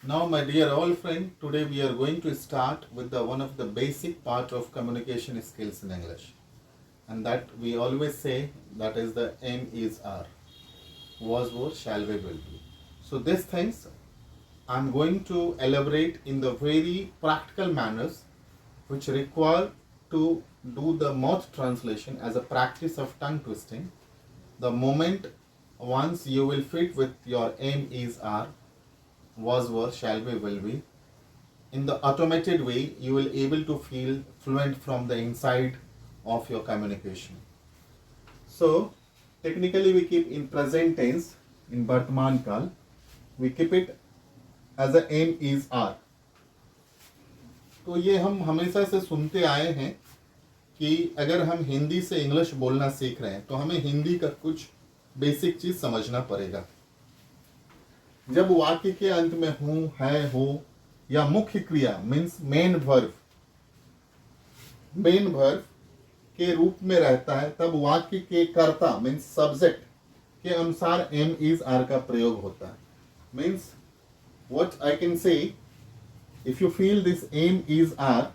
Now, my dear old friend, today we are going to start with the one of the basic part of communication skills in English, and that we always say that is the aim is are, was were shall we will be. So these things I'm going to elaborate in the very practical manners which require to do the mouth translation as a practice of tongue twisting. The moment once you will fit with your aim is are, was were shall be will be, in the automated way you will able to feel fluent from the inside of your communication. So technically we keep in present tense, in Vartman Kal we keep it as a aim is are. तो ये हम हमेशा से सुनते आए हैं कि अगर हम हिंदी से इंग्लिश बोलना सीख रहे हैं तो हमें हिंदी का कुछ बेसिक चीज समझना पड़ेगा. जब वाक्य के अंत में हूं, है, हो या मुख्य क्रिया मीन्स मेन वर्ब के रूप में रहता है, तब वाक्य के कर्ता मीन्स सब्जेक्ट के अनुसार एम इज आर का प्रयोग होता है. Means what I can say, if you feel this am is are,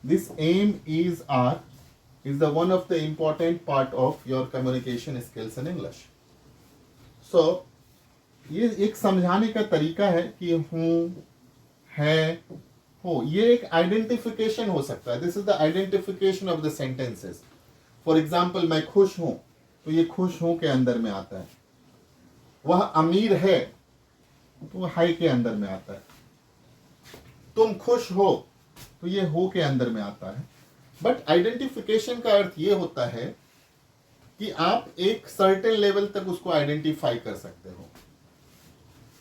this aim is are is the one of the important part of your communication skills in English. So ये एक समझाने का तरीका है कि हूँ, है, हो, ये एक आइडेंटिफिकेशन हो सकता है. This is the identification of the sentences. For example मैं खुश हूँ, तो ये खुश हूँ के अंदर में आता है. वह अमीर है, तो वह हाई के अंदर में आता है. तुम खुश हो, तो ये हो के अंदर में आता है. बट आइडेंटिफिकेशन का अर्थ ये होता है कि आप एक सर्टेन लेवल तक उसको आइडेंटिफाई कर सकते हो.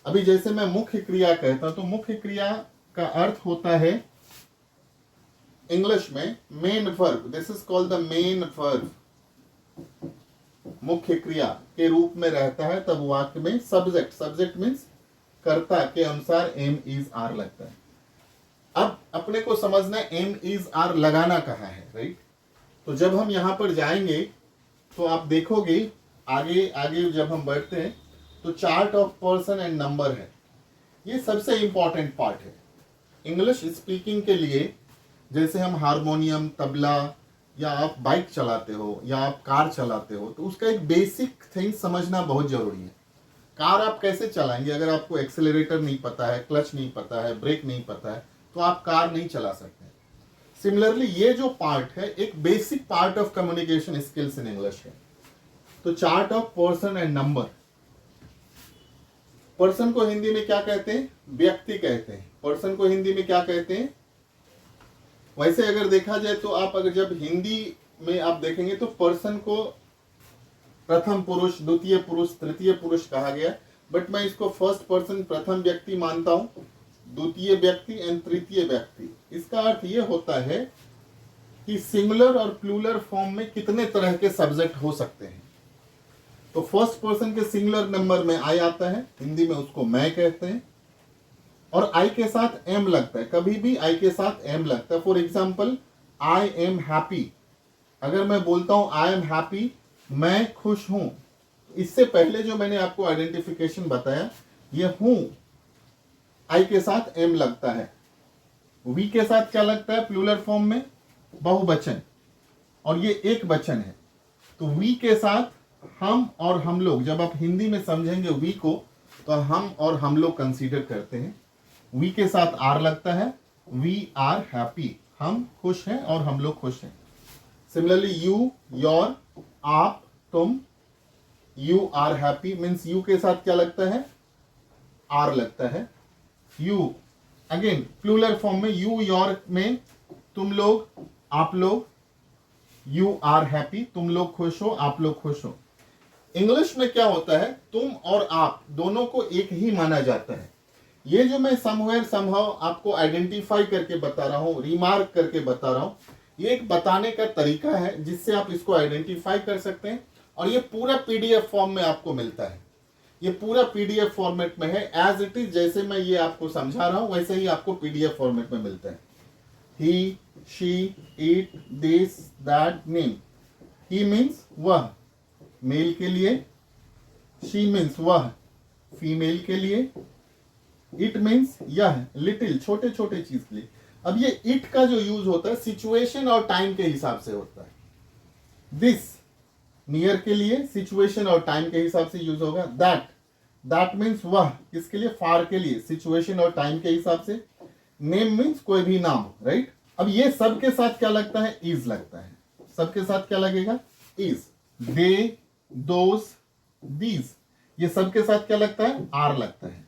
अभी जैसे मैं मुख्य क्रिया कहता हूं, तो मुख्य क्रिया का अर्थ होता है इंग्लिश में main verb. This is called the main verb. मुख्य क्रिया के रूप में रहता है, तब वाक्य में सब्जेक्ट मीन्स कर्ता के अनुसार एम इज आर लगता है. अब अपने को समझना है एम इज आर लगाना कहाँ है, राइट. तो जब हम यहां पर जाएंगे तो आप देखोगे आगे आगे जब हम बढ़ते हैं तो chart of person and number है. ये सबसे इंपॉर्टेंट पार्ट है इंग्लिश स्पीकिंग के लिए. जैसे हम हारमोनियम, तबला, या आप बाइक चलाते हो या आप कार चलाते हो, तो उसका एक बेसिक थिंग समझना बहुत जरूरी है. कार आप कैसे चलाएंगे अगर आपको एक्सेलरेटर नहीं पता है, क्लच नहीं पता है, ब्रेक नहीं पता है, तो आप कार नहीं चला सकते. सिमिलरली ये जो पार्ट है एक basic part of communication skills in English है. तो chart of person and number. Person को हिंदी में क्या कहते हैं? व्यक्ति कहते हैं. पर्सन को हिंदी में क्या कहते हैं? वैसे अगर देखा जाए तो आप अगर जब हिंदी में आप देखेंगे तो पर्सन को प्रथम पुरुष, द्वितीय पुरुष, तृतीय पुरुष कहा गया. बट मैं इसको फर्स्ट पर्सन, प्रथम व्यक्ति मानता हूं, द्वितीय व्यक्ति एंड तृतीय व्यक्ति. इसका अर्थ यह होता है कि सिंगुलर और प्लूरल फॉर्म में कितने तरह के सब्जेक्ट हो सकते हैं. तो फर्स्ट पर्सन के सिंगुलर नंबर में आई आता है, हिंदी में उसको मैं कहते हैं, और आई के साथ एम लगता है. कभी भी आई के साथ एम लगता है. For example I am happy. अगर मैं बोलता हूं आई एम हैप्पी, मैं खुश हूं, इससे पहले जो मैंने आपको आइडेंटिफिकेशन बताया, ये हूं आई के साथ एम लगता है. वी के साथ क्या लगता है प्लूरल फॉर्म में? बहुवचन, और ये एक वचन है. तो वी के साथ हम और हम लोग, जब आप हिंदी में समझेंगे वी को, तो हम और हम लोग कंसीडर करते हैं. वी के साथ आर लगता है, वी आर हैप्पी, हम खुश हैं और हम लोग खुश हैं. सिमिलरली यू, योर, आप, तुम, you are happy means you के साथ क्या लगता है? आर लगता है. यू अगेन प्लूरल फॉर्म में, यू, योर में तुम लोग, आप लोग. यू आर हैप्पी, तुम लोग खुश हो, आप लोग खुश हो. इंग्लिश में क्या होता है, तुम और आप दोनों को एक ही माना जाता है. ये जो मैं समवेयर समहाउ आपको आइडेंटिफाई करके बता रहा हूं, रिमार्क करके बता रहा हूं, ये एक बताने का तरीका है जिससे आप इसको आइडेंटिफाई कर सकते हैं. और ये पूरा पीडीएफ फॉर्म में आपको मिलता है. ये पूरा पीडीएफ फॉर्मेट में है, एज इट इज. जैसे मैं ये आपको समझा रहा हूं वैसे ही आपको पीडीएफ फॉर्मेट में मिलता है. He, she, it, this, that, name. He means वह, मेल के लिए. शी मीन्स वह, फीमेल के लिए, इट मीन्स यह, लिटिल छोटे छोटे चीज के लिए। अब ये इट का जो यूज होता है सिचुएशन और टाइम के हिसाब से होता है। दिस नियर के लिए सिचुएशन और टाइम के हिसाब से यूज होगा। दैट मीन्स वह, किसके लिए, फार के लिए, सिचुएशन और टाइम के हिसाब से। नेम मीन्स कोई भी नाम, राइट। अब ये सब के साथ क्या लगता है, इज लगता है। सबके साथ क्या लगेगा, इज। दे, दोज, दीज, ये सब के साथ क्या लगता है, आर लगता है।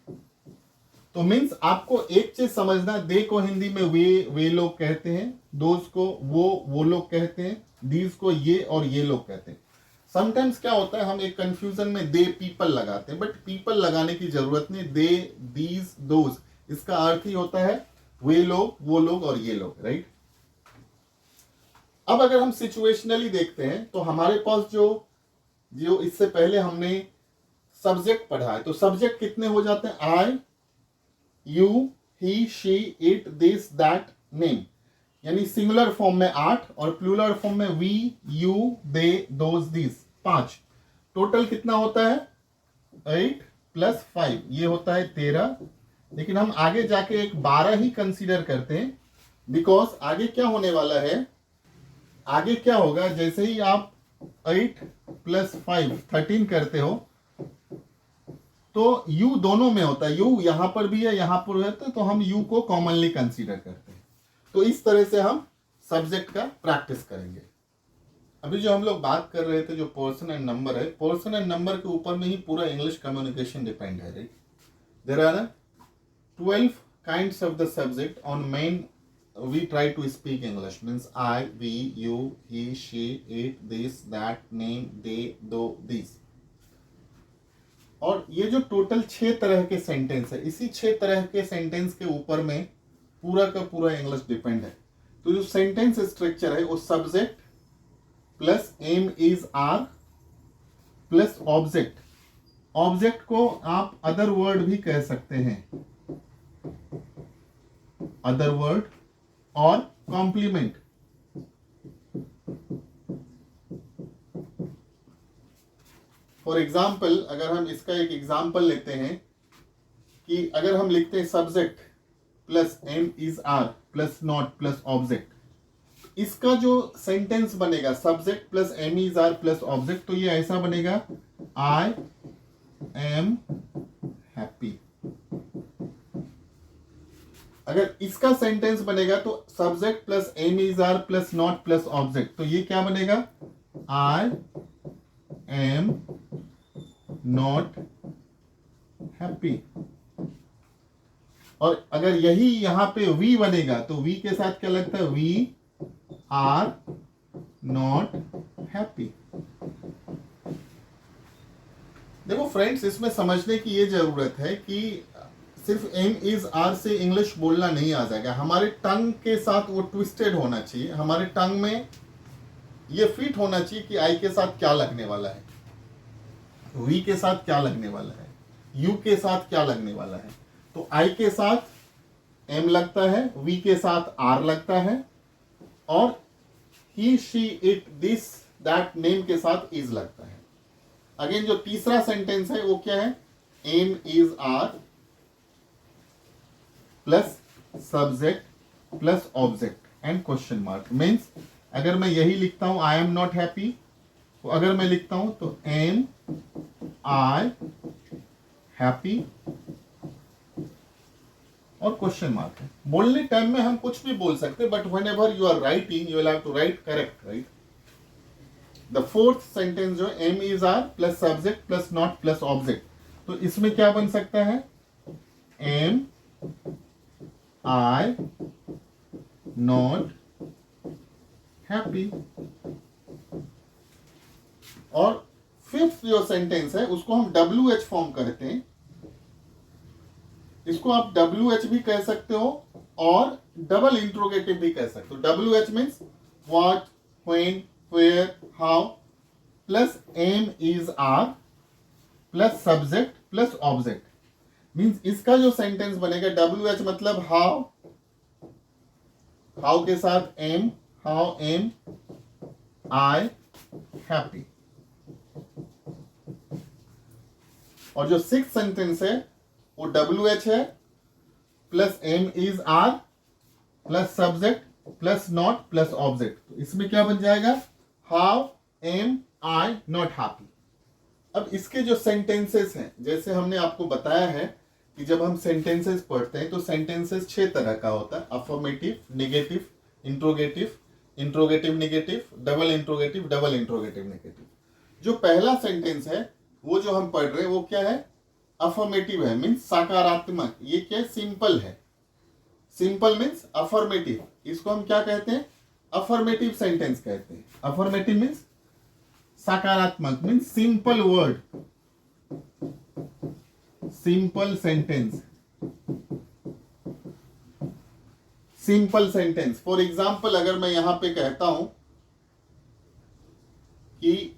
तो मीन्स आपको एक चीज समझना, दे को हिंदी में वे लोग कहते हैं, दोज को वो लोग कहते हैं, दीज को ये और ये लोग कहते हैं। समटाइम्स क्या होता है, हम एक कंफ्यूजन में दे पीपल लगाते हैं, बट पीपल लगाने की जरूरत नहीं। दे, दीज, दोज, इसका अर्थ ही होता है वे लोग, वो लोग और ये लोग, राइट। अब अगर हम सिचुएशनली देखते हैं तो हमारे पास जो इससे पहले हमने सब्जेक्ट पढ़ा है, तो सब्जेक्ट कितने हो जाते हैं, I, you, he, she, it, this, that, name, यानी सिंगुलर फॉर्म में 8 और प्लूरल फॉर्म में we, you, they, those, this, 5। Total कितना होता है, 8 + 5, ये होता है 13। लेकिन हम आगे जाके एक 12 ही कंसीडर करते हैं, बिकॉज आगे क्या होने वाला है, आगे क्या होगा, जैसे ही आप 8 + 5 13 करते हो तो यू दोनों में होता है, यू यहां पर भी है यहां पर है, तो हम यू को कॉमनली कंसीडर करते हैं। तो इस तरह से हम सब्जेक्ट का प्रैक्टिस करेंगे। अभी जो हम लोग बात कर रहे थे जो पर्सन एंड नंबर है, पर्सन एंड नंबर के ऊपर में ही पूरा इंग्लिश कम्युनिकेशन डिपेंड है, right. There are 12 kinds of the subject on main we try to speak English, means I, we, you, he, she, it, this, that, name, they, though, these। और ये जो total 6 तरह के sentence है, इसी 6 तरह के सेंटेंस के ऊपर में पूरा का पूरा इंग्लिश डिपेंड है। तो जो सेंटेंस स्ट्रक्चर है वो subject plus am is are plus object. Object को आप अदर वर्ड भी कह सकते हैं, अदर वर्ड और कॉम्प्लीमेंट। फॉर एग्जाम्पल, अगर हम इसका एक एग्जाम्पल लेते हैं कि अगर हम लिखते हैं subject plus am is are plus not plus object, इसका जो सेंटेंस बनेगा subject plus am is are plus object, तो ये ऐसा बनेगा, आई एम हैप्पी। अगर इसका सेंटेंस बनेगा तो subject plus am is are plus not plus object, तो ये क्या बनेगा, आई एम नॉट हैप्पी। और अगर यही यहां पे वी बनेगा तो वी के साथ क्या लगता है, वी आर नॉट हैप्पी। देखो फ्रेंड्स, इसमें समझने की ये जरूरत है कि सिर्फ एम इज आर से इंग्लिश बोलना नहीं आ जाएगा, हमारे टंग के साथ वो ट्विस्टेड होना चाहिए। हमारे टंग में ये फिट होना चाहिए कि आई के साथ क्या लगने वाला है, वी के साथ क्या लगने वाला है, यू के साथ क्या लगने वाला है। तो आई के साथ एम लगता है, वी के साथ आर लगता है, और he, she, it, this, that, name के साथ इज लगता है। अगेन जो तीसरा सेंटेंस है वो क्या है, am is are plus subject plus object and question mark. Means अगर मैं यही लिखता हूं आई एम नॉट हैप्पी, तो अगर मैं लिखता हूं तो एम आई हैप्पी और क्वेश्चन मार्क है। बोलने टाइम में हम कुछ भी बोल सकते, but whenever you are writing you will have to write correct, right. The fourth sentence जो am is are plus subject plus not plus object, तो इसमें क्या बन सकता है, एम आई नॉट हैप्पी। और फिफ्थ जो सेंटेंस है उसको हम WH फॉर्म करते हैं, इसको आप WH भी कह सकते हो और डबल इंट्रोगेटिव भी कह सकते हो। WH means what, when, where, how, plus am is are plus subject plus object. Means इसका जो सेंटेंस बनेगा WH मतलब हाउ, हाउ के साथ am, how am I happy. और जो सिक्स सेंटेंस है वो WH है plus M is R plus subject plus not plus object. तो इसमें क्या बन जाएगा, how am I not happy. अब इसके जो सेंटेंसेस हैं, जैसे हमने आपको बताया है कि जब हम सेंटेंसेस पढ़ते हैं तो सेंटेंसेस 6 तरह का होता है, affirmative, negative, interrogative, interrogative negative, double interrogative, double interrogative negative. जो पहला सेंटेंस है वो जो हम पढ़ रहे हैं वो क्या है, अफर्मेटिव है, मीन्स सकारात्मक। ये क्या, सिंपल है। सिंपल मीन्स अफर्मेटिव, इसको हम क्या कहते हैं, अफर्मेटिव सेंटेंस कहते हैं। अफर्मेटिव मीन्स सकारात्मक, means simple word, simple sentence, simple sentence. For example अगर मैं यहां पे कहता हूं कि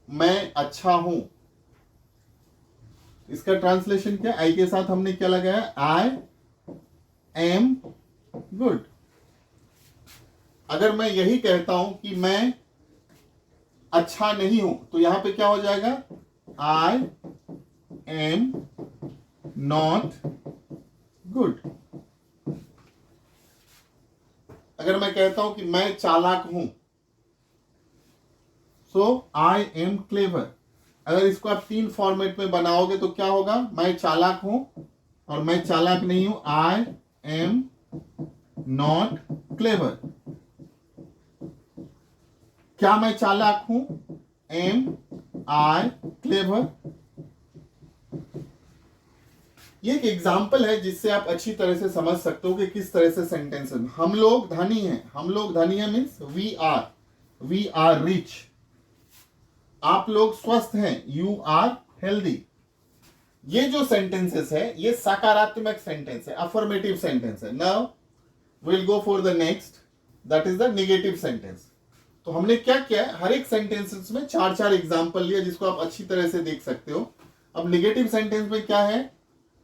मैं अच्छा हूं, इसका ट्रांसलेशन क्या, आई के साथ हमने क्या लगाया, आई एम गुड। अगर मैं यही कहता हूं कि मैं अच्छा नहीं हूं तो यहां पे क्या हो जाएगा, आई एम नॉट गुड। अगर मैं कहता हूं कि मैं चालाक हूं, सो आई एम क्लेवर। अगर इसको आप 3 फॉर्मेट में बनाओगे तो क्या होगा, मैं चालाक हूं और मैं चालाक नहीं हूं, आई एम नॉट क्लेवर। क्या मैं चालाक हूं, एम आई क्लेवर। ये एक एग्जाम्पल है जिससे आप अच्छी तरह से समझ सकते हो कि किस तरह से सेंटेंस है। हम लोग धनी हैं, हम लोग धनी हैं मीन्स वी आर रिच। आप लोग स्वस्थ हैं, यू आर हेल्दी। ये जो सेंटेंसेस है ये सकारात्मक सेंटेंस है, अफर्मेटिव सेंटेंस है। Now we will go for the next, that is the negative sentence. तो हमने क्या किया है, हर एक सेंटेंसेस में 4-4 एग्जाम्पल लिया जिसको आप अच्छी तरह से देख सकते हो। अब नेगेटिव सेंटेंस में क्या है,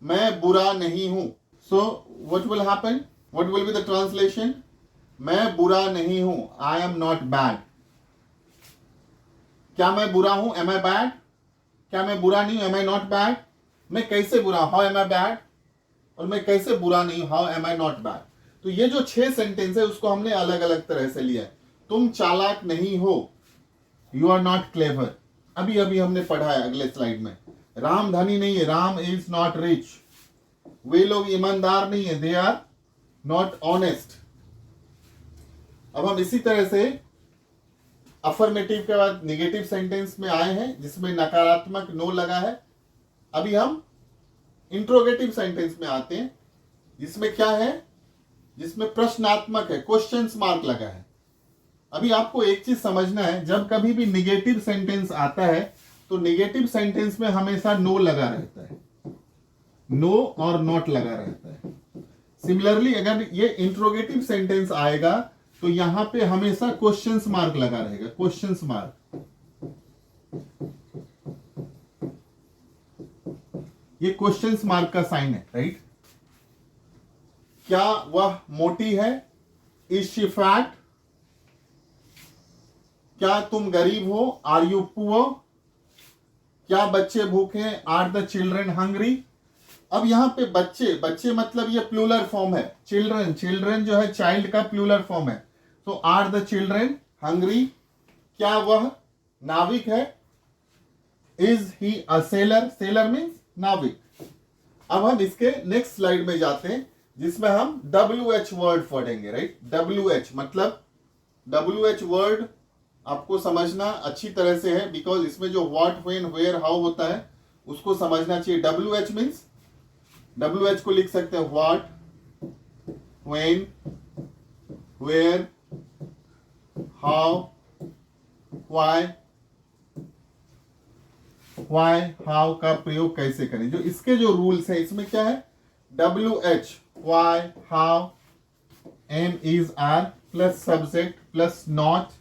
मैं बुरा नहीं हूं। So what will happen, what will be the translation, मैं बुरा नहीं हूं, आई एम नॉट बैड। क्या मैं बुरा हूं, एम आई बैड। क्या मैं बुरा नहीं हूं, एम आई नॉट बैड। मैं कैसे बुरा, हाउ एम आई बैड। और मैं कैसे बुरा नहीं हूं, how am I not bad. तो ये जो 6 सेंटेंस है उसको हमने अलग अलग तरह से लिया है। तुम चालाक नहीं हो, यू आर नॉट क्लेवर। अभी अभी हमने पढ़ा है अगले स्लाइड में। राम धनी नहीं है, राम इज नॉट रिच। वे लोग ईमानदार नहीं है, दे आर नॉट ऑनेस्ट। अब हम इसी तरह से अफर्मेटिव के बाद नेगेटिव सेंटेंस में आए हैं जिसमें नकारात्मक नो लगा है। अभी हम इंट्रोगेटिव सेंटेंस में आते हैं जिसमें क्या है, जिसमें प्रश्नात्मक है, क्वेश्चंस मार्क लगा है। अभी आपको एक चीज समझना है, जब कभी भी नेगेटिव सेंटेंस आता है तो नेगेटिव सेंटेंस में हमेशा नो लगा रहता है, नो और नॉट लगा रहता है। सिमिलरली अगर ये इंट्रोगेटिव सेंटेंस आएगा तो यहां पे हमेशा क्वेश्चंस मार्क लगा रहेगा, क्वेश्चंस मार्क। ये क्वेश्चंस मार्क का साइन है, राइट। क्या वह मोटी है, इज शी फैट। क्या तुम गरीब हो, आर यू पुअर। क्या बच्चे भूखे हैं, आर द चिल्ड्रन हंग्री। अब यहां पे बच्चे, बच्चे मतलब ये प्लूरल फॉर्म है, चिल्ड्रन, चिल्ड्रन जो है चाइल्ड का प्लूरल फॉर्म है। तो आर द चिल्ड्रन हंग्री। क्या वह नाविक है, is he a seller. Seller means नाविक। अब हम इसके नेक्स्ट स्लाइड में जाते हैं जिसमें हम WH वर्ड पढ़ेंगे, राइट। WH मतलब, WH वर्ड आपको समझना अच्छी तरह से है बिकॉज इसमें जो व्हाट, व्हेन, वेयर, हाउ होता है उसको समझना चाहिए। WH मीन्स, WH को लिख सकते हैं what, when, where, how, why. Why, how का प्रयोग कैसे करें, जो इसके जो रूल्स है इसमें क्या है, WH, why, how, am is are plus subject plus not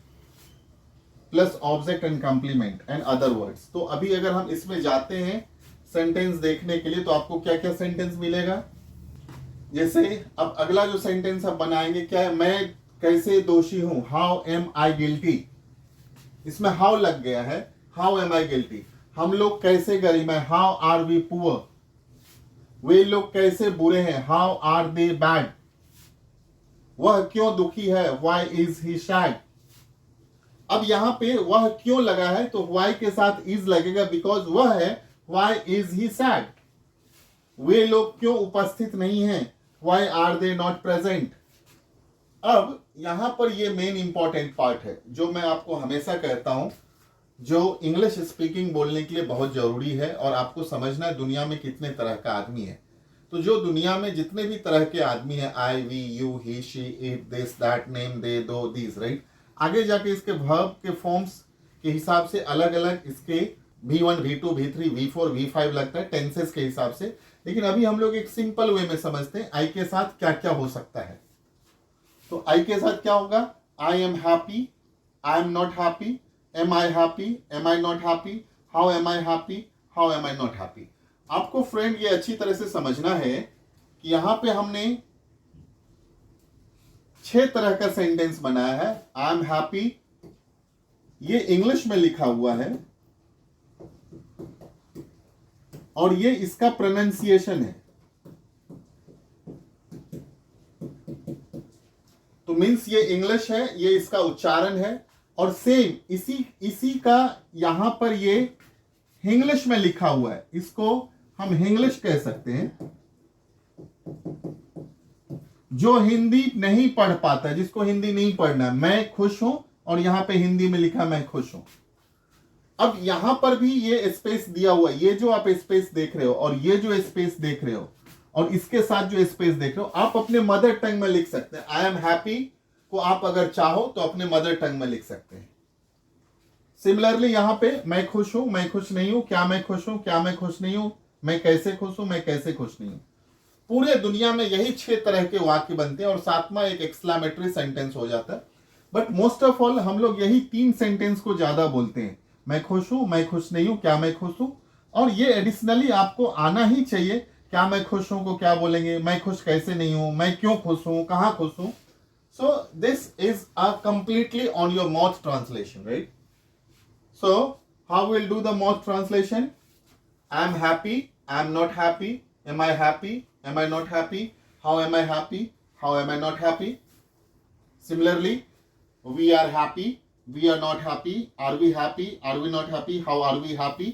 plus object and complement and other words. तो अभी अगर हम इसमें जाते हैं सेंटेंस देखने के लिए तो आपको क्या क्या सेंटेंस मिलेगा। जैसे अब अगला जो सेंटेंस हम बनाएंगे क्या है, मैं कैसे दोषी हूं, हाउ एम आई गिल्टी। इसमें हाउ लग गया है, हाउ एम आई गिल्टी। हम लोग कैसे गरीब हैं, हाउ आर वी पुअर। वे लोग कैसे बुरे हैं, हाउ आर दे बैड। वह क्यों दुखी है, व्हाई इज ही सैड। अब यहां पे वह क्यों लगा है तो व्हाई के साथ इज लगेगा, बिकॉज वह है व्हाई इज ही सैड। वे लोग क्यों उपस्थित नहीं हैं, why are they not present. अब यहां पर ये मेन इंपॉर्टेंट पार्ट है जो मैं आपको हमेशा कहता हूं, जो इंग्लिश स्पीकिंग बोलने के लिए बहुत जरूरी है। और आपको समझना है दुनिया में कितने तरह का आदमी है। तो जो दुनिया में जितने भी तरह के आदमी है, I, we, you, he, she, it, this, that, name, they, those, these, right. आगे जाके इसके वर्ब के फॉर्म्स के हिसाब से अलग अलग इसके V1, V2, V3, V4, V5 लगता है टेंसेस के हिसाब से। लेकिन अभी हम लोग एक सिंपल वे में समझते हैं आई के साथ क्या क्या हो सकता है। तो आई के साथ क्या होगा, I am happy, I am not happy, am I happy, am I not happy, how am I happy, how am I not happy. आपको फ्रेंड ये अच्छी तरह से समझना है कि यहां पे हमने 6 तरह का सेंटेंस बनाया है। आई एम हैप्पी, ये इंग्लिश में लिखा हुआ है और ये इसका प्रोनाउंसिएशन है। तो मीन्स ये इंग्लिश है, ये इसका उच्चारण है। और सेम इसी का यहां पर ये इंग्लिश में लिखा हुआ है, इसको हम इंग्लिश कह सकते हैं। जो हिंदी नहीं पढ़ पाता, जिसको हिंदी नहीं पढ़ना, मैं खुश हूं और यहां पे हिंदी में लिखा मैं खुश हूं। अब यहां पर भी ये स्पेस दिया हुआ है, ये जो आप स्पेस देख रहे हो और ये जो स्पेस देख रहे हो और इसके साथ जो स्पेस देख रहे हो, आप अपने मदर टंग में लिख सकते हैं। आई एम हैप्पी को आप अगर चाहो तो अपने मदर टंग में लिख सकते हैं। सिमिलरली यहां पे मैं खुश हूं, मैं खुश नहीं हूं, क्या मैं खुश हूं, क्या मैं खुश नहीं हूं, मैं कैसे खुश हूं, मैं कैसे खुश नहीं हूं। पूरे दुनिया में यही 6 तरह के वाक्य बनते हैं और 7वां एक एक्सक्लेमेटरी सेंटेंस हो जाता है। बट मोस्ट ऑफ ऑल हम लोग यही 3 सेंटेंस को ज्यादा बोलते हैं, मैं खुश हूं, मैं खुश नहीं हूं, क्या मैं खुश हूं। और ये एडिशनली आपको आना ही चाहिए, क्या मैं खुश हूं को क्या बोलेंगे, मैं खुश कैसे नहीं हूं, मैं क्यों खुश हूं, कहां खुश हूं। So this is a completely on your mouth translation, right. So how will do the mouth translation, I am happy, I am not happy, am I happy, am I not happy, how am I happy, how am I not happy. Similarly, we are happy, we are not happy, are we happy, are we not happy, how are we happy.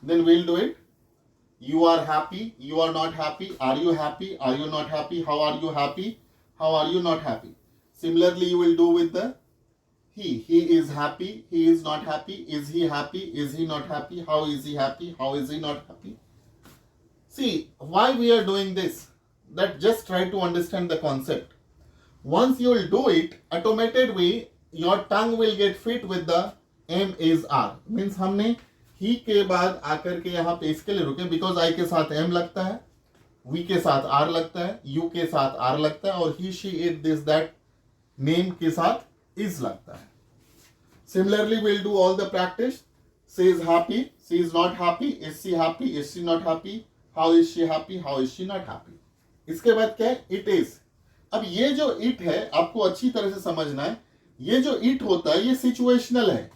Then we'll do it. You are happy, you are not happy, are you happy, are you not happy, how are you happy, how are you not happy. Similarly, you will do with the he is happy, he is not happy, is he happy, is he not happy, how is he happy, how is he not happy. See, why we are doing this? That just try to understand the concept. Once you will do it, automated way, your tongue will get fit with the M is R. Means हमने he के बाद आकर के यहाँ पे इसके लिए रुके, because I के साथ M लगता है, we के साथ R लगता है, you के साथ R लगता है और he, she, it, this, that, name के साथ is लगता है. Similarly, we'll do all the practice. She is happy, she is not happy, is she happy, is she not happy, how is she happy, how is she not happy. इसके बाद क्या है, it is. अब ये जो it है आपको अच्छी तरह से समझना है। ये जो it होता है ये सिचुएशनल है,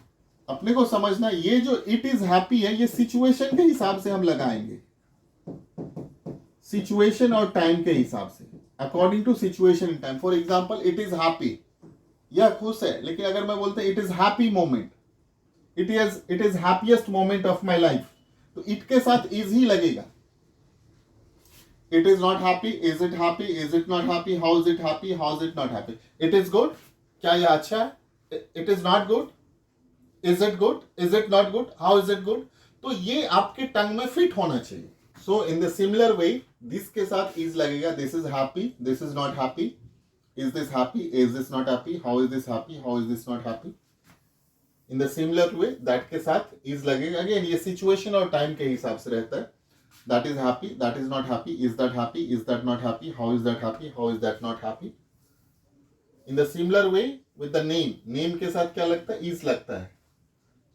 अपने को समझना है। ये जो it is happy है ये सिचुएशन के हिसाब से हम लगाएंगे, सिचुएशन और टाइम के हिसाब से, according to situation and time. For example, it is happy, यह खुश है। लेकिन अगर मैं बोलते it is happy moment, it is happiest moment of my life, तो इट के साथ इज ही लगेगा। It is not happy, is it happy, is it not happy, how is it happy, how is it not happy. It is good, क्या यह अच्छा है, it is not good, is it good, is it not good, how is it good. तो ये आपके टंग में fit होना चाहिए। So in the similar way, this के साथ is लगेगा, this is happy, this is not happy, is this happy, is this not happy, how is this happy, how is this not happy. In the similar way, that के साथ is लगेगा। Again ये situation और time के हिसाब से रहता है। That is happy, that is not happy, is that happy, is that not happy, how is that happy, how is that not happy. In the similar way with the name के साथ क्या लगता है, is लगता है।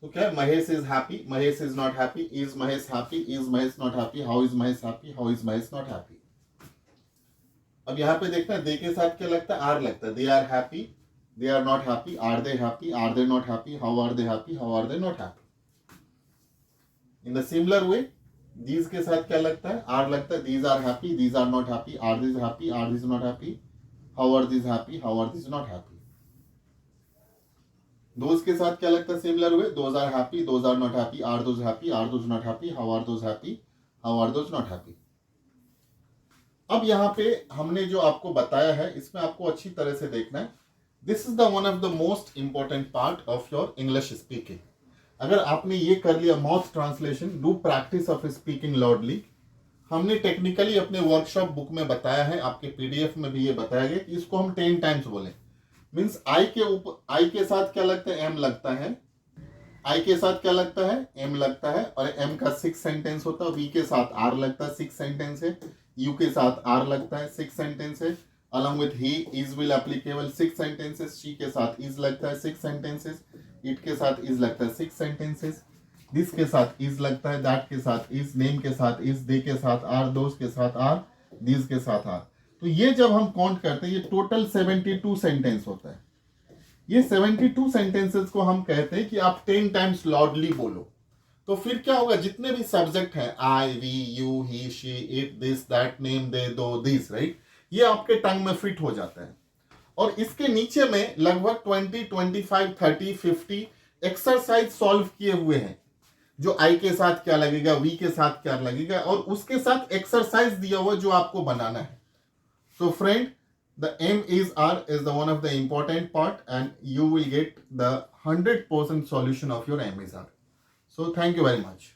तो क्या Mahesh is happy, Mahesh is not happy, is Mahesh happy, is Mahesh not happy, how is Mahesh happy, how is Mahesh not happy. अब यहाँ पे देखना, they के साथ क्या लगता है, are लगता है। They are happy, they are not happy, are they not happy, how are they happy, how are they not happy. In the similar way these के साथ क्या लगता है, आर लगता है, these are happy, these are not happy, are this happy, are this not happy, how are this happy, how are this not happy. Those के साथ क्या लगता है similar way, those are happy, those are not happy, are those happy, are those not happy, how are those happy, how are those not happy. अब यहाँ पे हमने जो आपको बताया है इसमें आपको अच्छी तरह से देखना है। This is the one of the most important part of your English speaking. अगर आपने ये कर लिया mouth translation, do practice of speaking loudly. हमने टेक्निकली अपने वर्कशॉप बुक में बताया है, आपके पीडीएफ में भी ये बताया गया कि इसको हम 10 टाइम्स बोले। मीन्स आई के ऊपर, आई के साथ क्या लगता है, एम लगता है, आई के साथ क्या लगता है, एम लगता है, और एम का 6 सेंटेंस होता है। वी के साथ आर लगता है, 6 सेंटेंस है। यू के साथ आर लगता है, 6 सेंटेंस है। Along with he, is will applicable, 6 sentences. She के साथ इज लगता है, 6 सेंटेंसेस। इट के साथ इज लगता है, 6 सेंटेंसेस। दिस के साथ इज लगता है, दैट के साथ इज, नेम के साथ इज, दे के साथ आर, दोज के साथ आर, दीज के साथ आर। तो ये जब हम काउंट करते हैं ये टोटल 72 सेंटेंस होता है। ये 72 सेंटेंसेस को हम कहते हैं कि आप 10 टाइम्स लाउडली बोलो। तो फिर क्या होगा, जितने भी सब्जेक्ट हैं, I, we, you, he, she, it, this, that, name, they, those, this, right, ये आपके टंग में फिट हो जाता है। और इसके नीचे में लगभग 20, 25, 30, 50 एक्सरसाइज सॉल्व किए हुए हैं, जो आई के साथ क्या लगेगा, वी के साथ क्या लगेगा, और उसके साथ एक्सरसाइज दिया हुआ जो आपको बनाना है। So friend, the MR is the one of the important part, and you will get the 100% solution of your MR. So thank you very much.